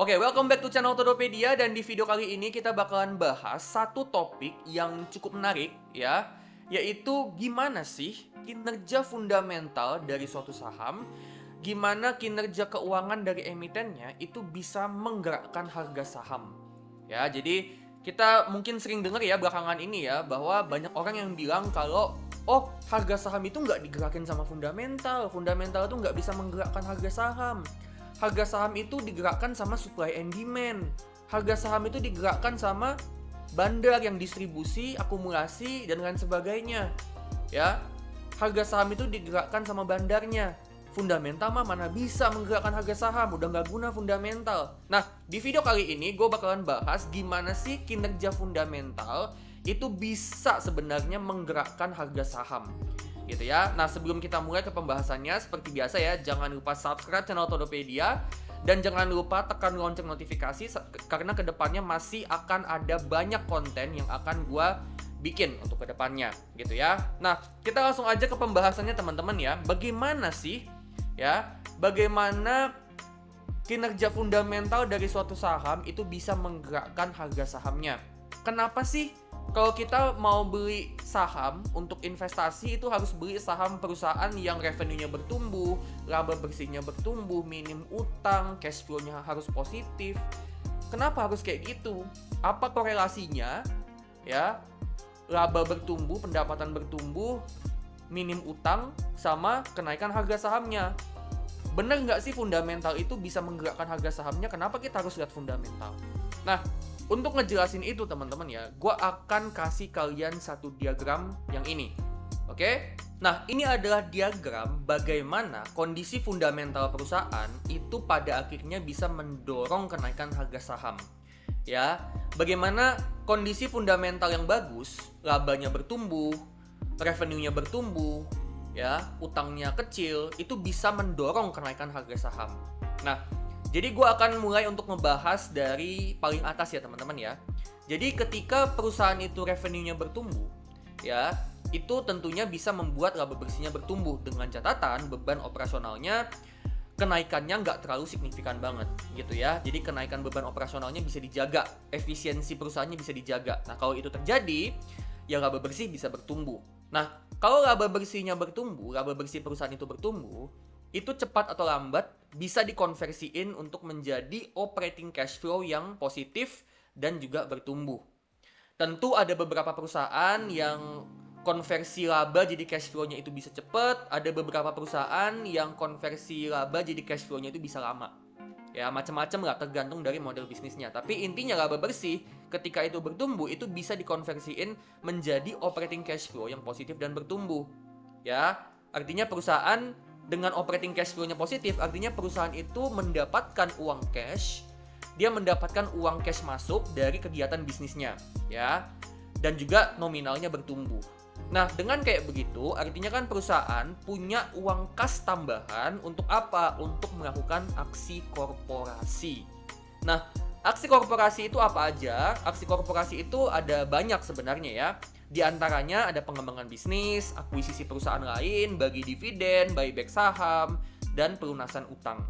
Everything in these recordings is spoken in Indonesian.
Oke, welcome back to channel Todopedia, dan di video kali ini kita bakalan bahas satu topik yang cukup menarik ya, yaitu gimana sih kinerja fundamental dari suatu saham, gimana kinerja keuangan dari emitennya itu bisa menggerakkan harga saham. Ya, jadi kita mungkin sering dengar ya belakangan ini ya, bahwa banyak orang yang bilang kalau harga saham itu nggak digerakin sama fundamental itu nggak bisa menggerakkan harga saham. Harga saham itu digerakkan sama supply and demand. Harga saham itu digerakkan sama bandar yang distribusi, akumulasi, dan lain sebagainya. Ya, harga saham itu digerakkan sama bandarnya. Fundamental mah mana bisa menggerakkan harga saham, udah nggak guna fundamental. Nah, di video kali ini gue bakalan bahas gimana sih kinerja fundamental itu bisa sebenarnya menggerakkan harga saham. Gitu ya. Nah, sebelum kita mulai ke pembahasannya, seperti biasa ya, jangan lupa subscribe channel Todopedia dan jangan lupa tekan lonceng notifikasi karena kedepannya masih akan ada banyak konten yang akan gua bikin untuk kedepannya, gitu ya. Nah, kita langsung aja ke pembahasannya teman-teman ya. Bagaimana sih ya? Bagaimana kinerja fundamental dari suatu saham itu bisa menggerakkan harga sahamnya? Kenapa sih kalau kita mau beli saham untuk investasi itu harus beli saham perusahaan yang revenue-nya bertumbuh, laba bersihnya bertumbuh, minim utang, cash flow-nya harus positif? Kenapa harus kayak gitu? Apa korelasinya? Ya, laba bertumbuh, pendapatan bertumbuh, minim utang, sama kenaikan harga sahamnya. Bener nggak sih fundamental itu bisa menggerakkan harga sahamnya? Kenapa kita harus lihat fundamental? Nah, untuk ngejelasin itu teman-teman ya, gue akan kasih kalian satu diagram yang ini. Oke? Nah, ini adalah diagram bagaimana kondisi fundamental perusahaan itu pada akhirnya bisa mendorong kenaikan harga saham. Ya, bagaimana kondisi fundamental yang bagus, labanya bertumbuh, revenue-nya bertumbuh, ya, utangnya kecil, itu bisa mendorong kenaikan harga saham. Nah, jadi gue akan mulai untuk ngebahas dari paling atas ya teman-teman ya. Jadi ketika perusahaan itu revenue-nya bertumbuh, ya, itu tentunya bisa membuat laba bersihnya bertumbuh dengan catatan beban operasionalnya kenaikannya nggak terlalu signifikan banget gitu ya. Jadi kenaikan beban operasionalnya bisa dijaga, efisiensi perusahaannya bisa dijaga. Nah, kalau itu terjadi, ya laba bersih bisa bertumbuh. Nah, kalau laba bersihnya bertumbuh, laba bersih perusahaan itu bertumbuh, itu cepat atau lambat bisa dikonversiin untuk menjadi operating cash flow yang positif dan juga bertumbuh. Tentu ada beberapa perusahaan yang konversi laba jadi cash flow-nya itu bisa cepat, ada beberapa perusahaan yang konversi laba jadi cash flow-nya itu bisa lama. Ya, macam-macam lah tergantung dari model bisnisnya. Tapi intinya laba bersih ketika itu bertumbuh itu bisa dikonversiin menjadi operating cash flow yang positif dan bertumbuh. Ya, artinya perusahaan dengan operating cash flow-nya positif, artinya perusahaan itu mendapatkan uang cash, dia mendapatkan uang cash masuk dari kegiatan bisnisnya, ya, dan juga nominalnya bertumbuh. Nah, dengan kayak begitu, artinya kan perusahaan punya uang kas tambahan untuk apa? Untuk melakukan aksi korporasi. Nah, aksi korporasi itu apa aja? Aksi korporasi itu ada banyak sebenarnya ya. Di antaranya ada pengembangan bisnis, akuisisi perusahaan lain, bagi dividen, buyback saham, dan pelunasan utang.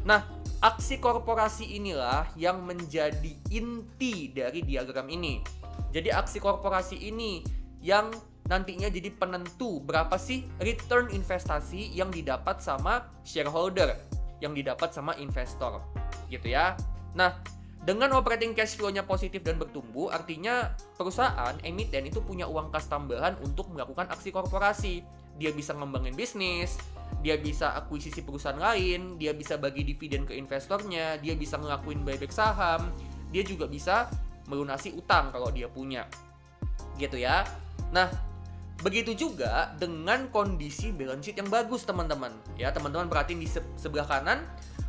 Nah, aksi korporasi inilah yang menjadi inti dari diagram ini. Jadi aksi korporasi ini yang nantinya jadi penentu berapa sih return investasi yang didapat sama shareholder, yang didapat sama investor, gitu ya. Nah, dengan operating cash flow-nya positif dan bertumbuh, artinya perusahaan, emiten itu punya uang kas tambahan untuk melakukan aksi korporasi. Dia bisa ngembangin bisnis, dia bisa akuisisi perusahaan lain, dia bisa bagi dividen ke investornya, dia bisa ngelakuin buyback saham, dia juga bisa melunasi utang kalau dia punya. Gitu ya. Nah, begitu juga dengan kondisi balance sheet yang bagus teman-teman. Ya, teman-teman perhatiin di sebelah kanan,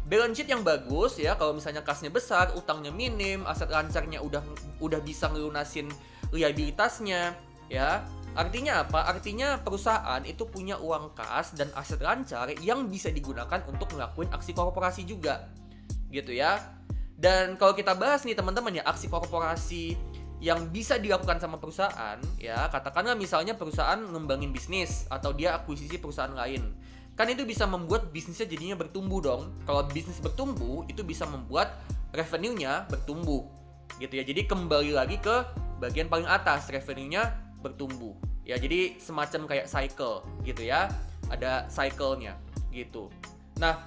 balance sheet yang bagus ya, kalau misalnya kasnya besar, utangnya minim, aset lancarnya udah bisa ngelunasin liabilitasnya, ya. Artinya apa? Artinya perusahaan itu punya uang kas dan aset lancar yang bisa digunakan untuk ngelakuin aksi korporasi juga. Gitu ya. Dan kalau kita bahas nih teman-teman ya, aksi korporasi yang bisa dilakukan sama perusahaan, ya, katakanlah misalnya perusahaan ngembangin bisnis atau dia akuisisi perusahaan lain. Kan itu bisa membuat bisnisnya jadinya bertumbuh dong. Kalau bisnis bertumbuh, itu bisa membuat revenue-nya bertumbuh gitu ya. Jadi kembali lagi ke bagian paling atas, revenue-nya bertumbuh. Ya, jadi semacam kayak cycle gitu ya. Ada cycle-nya gitu. Nah,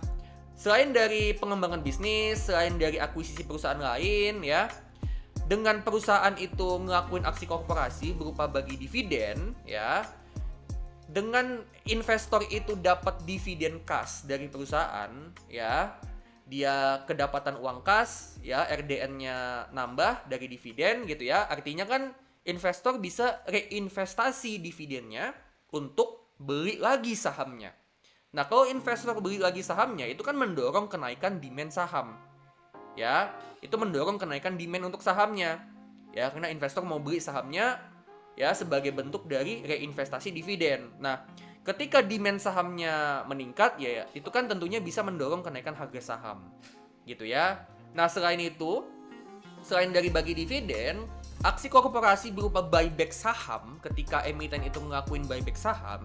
selain dari pengembangan bisnis, selain dari akuisisi perusahaan lain ya, dengan perusahaan itu ngelakuin aksi korporasi berupa bagi dividen ya, dengan investor itu dapat dividen kas dari perusahaan ya, dia kedapatan uang kas ya, RDN-nya nambah dari dividen gitu ya. Artinya kan investor bisa reinvestasi dividennya untuk beli lagi sahamnya. Nah, kalau investor beli lagi sahamnya, itu kan mendorong kenaikan demand saham. Ya, itu mendorong kenaikan demand untuk sahamnya. Ya, karena investor mau beli sahamnya ya sebagai bentuk dari reinvestasi dividen. Nah, ketika demand sahamnya meningkat ya, itu kan tentunya bisa mendorong kenaikan harga saham. Gitu ya. Nah, selain itu, selain dari bagi dividen, aksi korporasi berupa buyback saham ketika emiten itu ngelakuin buyback saham,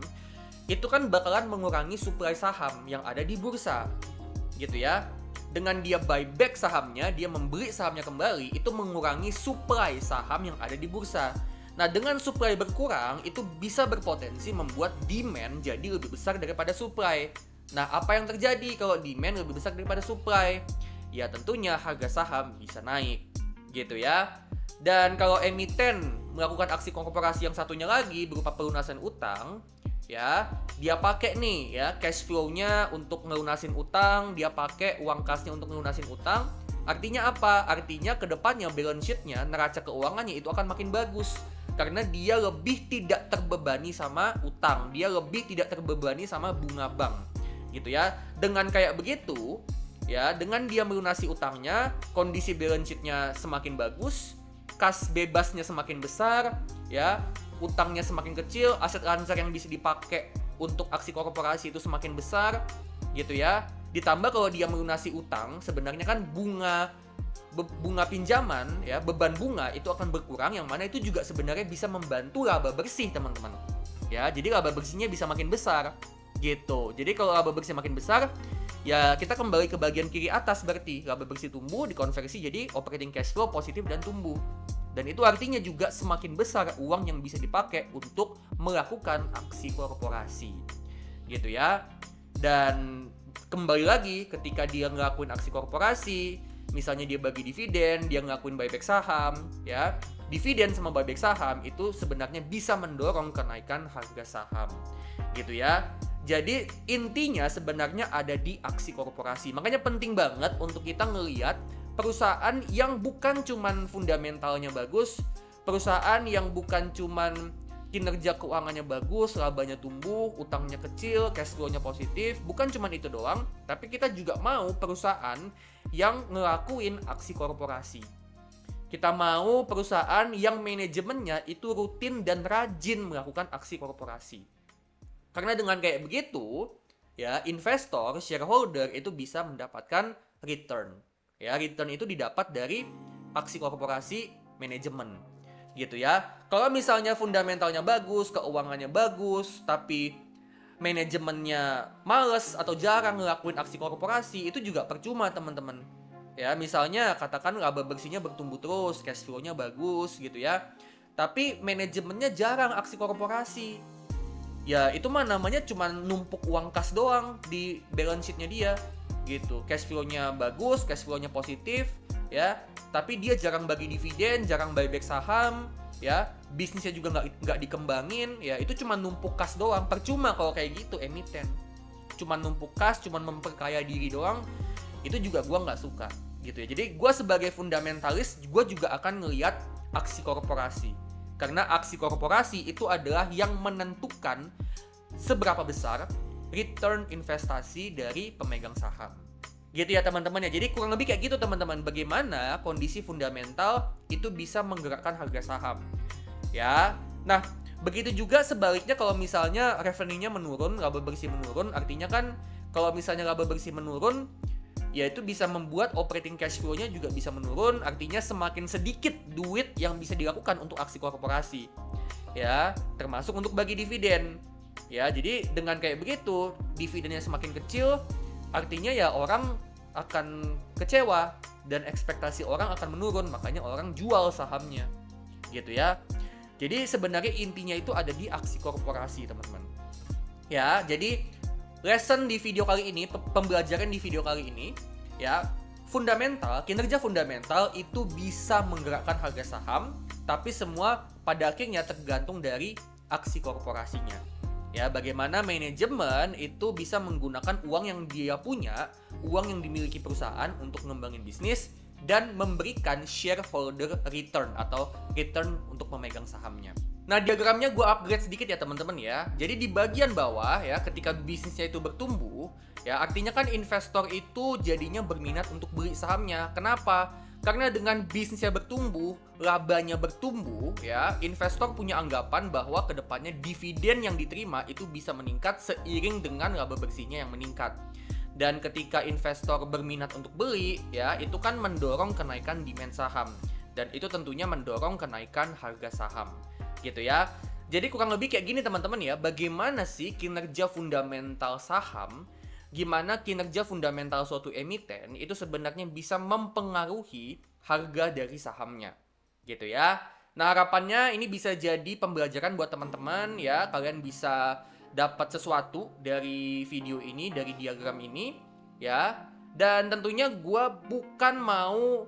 itu kan bakalan mengurangi suplai saham yang ada di bursa. Gitu ya. Dengan dia buyback sahamnya, dia membeli sahamnya kembali, itu mengurangi suplai saham yang ada di bursa. Nah, dengan suplai berkurang, itu bisa berpotensi membuat demand jadi lebih besar daripada suplai. Nah, apa yang terjadi kalau demand lebih besar daripada suplai? Ya, tentunya harga saham bisa naik. Gitu ya. Dan kalau emiten melakukan aksi korporasi yang satunya lagi berupa pelunasan utang, ya, dia pakai nih ya cash flow-nya untuk ngelunasin utang, dia pakai uang kasnya untuk ngelunasin utang. Artinya apa? Artinya kedepannya balance sheet-nya, neraca keuangannya itu akan makin bagus. Karena dia lebih tidak terbebani sama utang, dia lebih tidak terbebani sama bunga bank. Gitu ya. Dengan kayak begitu, ya, dengan dia melunasi utangnya, kondisi balance sheet-nya semakin bagus, kas bebasnya semakin besar, ya, utangnya semakin kecil, aset lancar yang bisa dipakai untuk aksi korporasi itu semakin besar, gitu ya. Ditambah kalau dia melunasi utang, sebenarnya kan bunga pinjaman, ya, beban bunga itu akan berkurang, yang mana itu juga sebenarnya bisa membantu laba bersih, teman-teman. Ya, jadi laba bersihnya bisa makin besar, gitu. Jadi kalau laba bersih makin besar, ya kita kembali ke bagian kiri atas, berarti laba bersih tumbuh dikonversi jadi operating cash flow positif dan tumbuh. Dan itu artinya juga semakin besar uang yang bisa dipakai untuk melakukan aksi korporasi. Gitu ya. Dan kembali lagi ketika dia ngelakuin aksi korporasi, misalnya dia bagi dividen, dia ngelakuin buyback saham, ya. Dividen sama buyback saham itu sebenarnya bisa mendorong kenaikan harga saham. Gitu ya. Jadi intinya sebenarnya ada di aksi korporasi. Makanya penting banget untuk kita ngelihat perusahaan yang bukan cuman fundamentalnya bagus, perusahaan yang bukan cuman kinerja keuangannya bagus, labanya tumbuh, utangnya kecil, cash flow-nya positif, bukan cuman itu doang, tapi kita juga mau perusahaan yang ngelakuin aksi korporasi. Kita mau perusahaan yang manajemennya itu rutin dan rajin melakukan aksi korporasi. Karena dengan kayak begitu, ya, investor, shareholder itu bisa mendapatkan return. Ya, return itu didapat dari aksi korporasi manajemen. Gitu ya. Kalau misalnya fundamentalnya bagus, keuangannya bagus, tapi manajemennya males atau jarang ngelakuin aksi korporasi, itu juga percuma, teman-teman. Ya, misalnya katakan laba bersihnya bertumbuh terus, cash flow-nya bagus gitu ya. Tapi manajemennya jarang aksi korporasi. Ya, itu mah namanya cuma numpuk uang kas doang di balance sheet-nya dia. Gitu, cash flow-nya bagus, cash flow-nya positif, ya, tapi dia jarang bagi dividen, jarang buyback saham, ya, bisnisnya juga nggak dikembangin, ya, itu cuma numpuk kas doang. Percuma kalau kayak gitu emiten, cuma numpuk kas, cuma memperkaya diri doang, itu juga gue nggak suka, gitu ya. Jadi gue sebagai fundamentalis, gue juga akan ngelihat aksi korporasi, karena aksi korporasi itu adalah yang menentukan seberapa besar return investasi dari pemegang saham. Gitu ya teman-teman ya. Jadi kurang lebih kayak gitu teman-teman, bagaimana kondisi fundamental itu bisa menggerakkan harga saham. Ya. Nah, begitu juga sebaliknya kalau misalnya revenue-nya menurun, laba bersih menurun, artinya kan kalau misalnya laba bersih menurun, ya itu bisa membuat operating cash flow-nya juga bisa menurun, artinya semakin sedikit duit yang bisa dilakukan untuk aksi korporasi. Ya, termasuk untuk bagi dividen. Ya, jadi dengan kayak begitu, dividennya semakin kecil, artinya ya orang akan kecewa dan ekspektasi orang akan menurun, makanya orang jual sahamnya. Gitu ya. Jadi sebenarnya intinya itu ada di aksi korporasi, teman-teman. Ya, jadi lesson di video kali ini, pembelajaran di video kali ini, ya, kinerja fundamental itu bisa menggerakkan harga saham, tapi semua pada akhirnya tergantung dari aksi korporasinya. Ya, bagaimana manajemen itu bisa menggunakan uang yang dia punya, uang yang dimiliki perusahaan untuk ngembangin bisnis dan memberikan shareholder return atau return untuk memegang sahamnya. Nah, diagramnya gue upgrade sedikit ya teman-teman ya. Jadi di bagian bawah ya, ketika bisnisnya itu bertumbuh, ya artinya kan investor itu jadinya berminat untuk beli sahamnya. Kenapa? Karena dengan bisnisnya bertumbuh, labanya bertumbuh, ya, investor punya anggapan bahwa kedepannya dividen yang diterima itu bisa meningkat seiring dengan laba bersihnya yang meningkat. Dan ketika investor berminat untuk beli, ya, itu kan mendorong kenaikan demand saham. Dan itu tentunya mendorong kenaikan harga saham. Gitu ya. Jadi kurang lebih kayak gini teman-teman ya, bagaimana sih kinerja fundamental saham, gimana kinerja fundamental suatu emiten itu sebenarnya bisa mempengaruhi harga dari sahamnya. Gitu ya. Nah, harapannya ini bisa jadi pembelajaran buat teman-teman ya, kalian bisa dapat sesuatu dari video ini, dari diagram ini ya. Dan tentunya gue bukan mau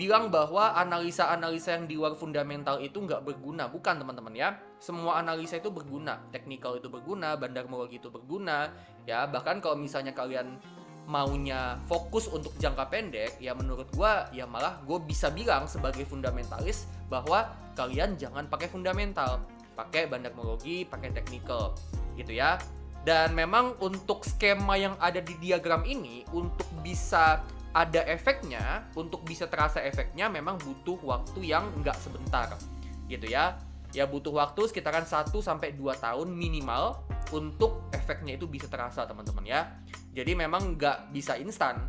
bilang bahwa analisa-analisa yang di luar fundamental itu nggak berguna. Bukan teman-teman ya. Semua analisa itu berguna. Teknikal itu berguna, bandarmologi itu berguna. Ya, bahkan kalau misalnya kalian maunya fokus untuk jangka pendek, ya menurut gue, ya malah gue bisa bilang sebagai fundamentalis bahwa kalian jangan pakai fundamental. Pakai bandarmologi, pakai teknikal. Gitu ya. Dan memang untuk skema yang ada di diagram ini, untuk bisa ada efeknya, untuk bisa terasa efeknya memang butuh waktu yang nggak sebentar gitu ya. Ya butuh waktu sekitaran 1-2 tahun minimal untuk efeknya itu bisa terasa teman-teman ya. Jadi memang nggak bisa instan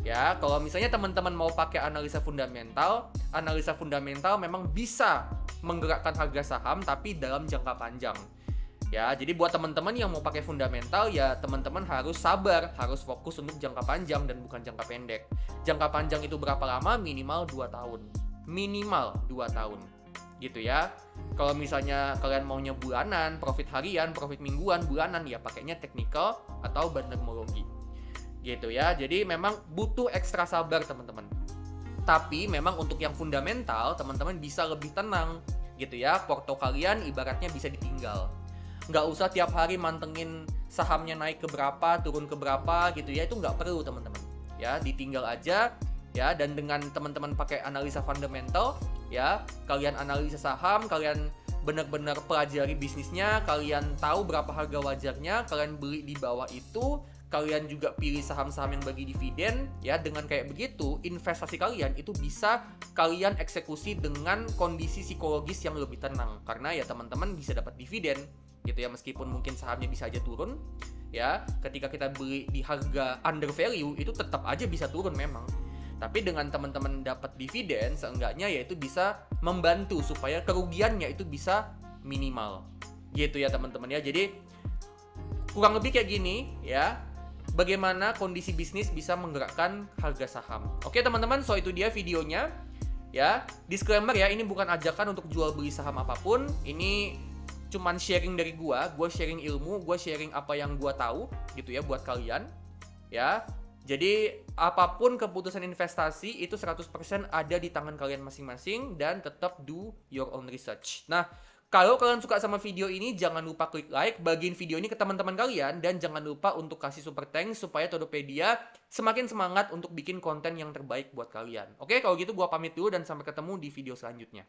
ya. Kalau misalnya teman-teman mau pakai analisa fundamental memang bisa menggerakkan harga saham tapi dalam jangka panjang. Ya, jadi buat teman-teman yang mau pakai fundamental, ya teman-teman harus sabar, harus fokus untuk jangka panjang dan bukan jangka pendek. Jangka panjang itu berapa lama? Minimal 2 tahun. Minimal 2 tahun. Gitu ya. Kalau misalnya kalian maunya bulanan, profit harian, profit mingguan, bulanan, ya pakainya teknikal atau bandarmologi. Gitu ya. Jadi memang butuh ekstra sabar teman-teman. Tapi memang untuk yang fundamental, teman-teman bisa lebih tenang. Gitu ya. Porto kalian ibaratnya bisa ditinggal. Nggak usah tiap hari mantengin sahamnya naik ke berapa, turun ke berapa gitu ya, itu nggak perlu teman-teman ya, ditinggal aja ya. Dan dengan teman-teman pakai analisa fundamental ya, kalian analisa saham, kalian benar-benar pelajari bisnisnya, kalian tahu berapa harga wajarnya, kalian beli di bawah itu, kalian juga pilih saham-saham yang bagi dividen ya. Dengan kayak begitu, investasi kalian itu bisa kalian eksekusi dengan kondisi psikologis yang lebih tenang, karena ya teman-teman bisa dapat dividen gitu ya, meskipun mungkin sahamnya bisa aja turun ya. Ketika kita beli di harga under value itu tetap aja bisa turun memang, tapi dengan teman-teman dapat dividen seenggaknya ya itu bisa membantu supaya kerugiannya itu bisa minimal gitu ya teman-teman ya. Jadi kurang lebih kayak gini ya, bagaimana kondisi bisnis bisa menggerakkan harga saham. Oke teman-teman, so itu dia videonya ya. Disclaimer ya, ini bukan ajakan untuk jual beli saham apapun, ini cuman sharing dari gue sharing ilmu, gue sharing apa yang gue tahu gitu ya buat kalian ya. Jadi apapun keputusan investasi itu 100% ada di tangan kalian masing-masing, dan tetap do your own research. Nah, kalau kalian suka sama video ini, jangan lupa klik like, bagiin video ini ke teman-teman kalian, dan jangan lupa untuk kasih super thanks supaya Todopedia semakin semangat untuk bikin konten yang terbaik buat kalian. Oke, kalau gitu gue pamit dulu dan sampai ketemu di video selanjutnya.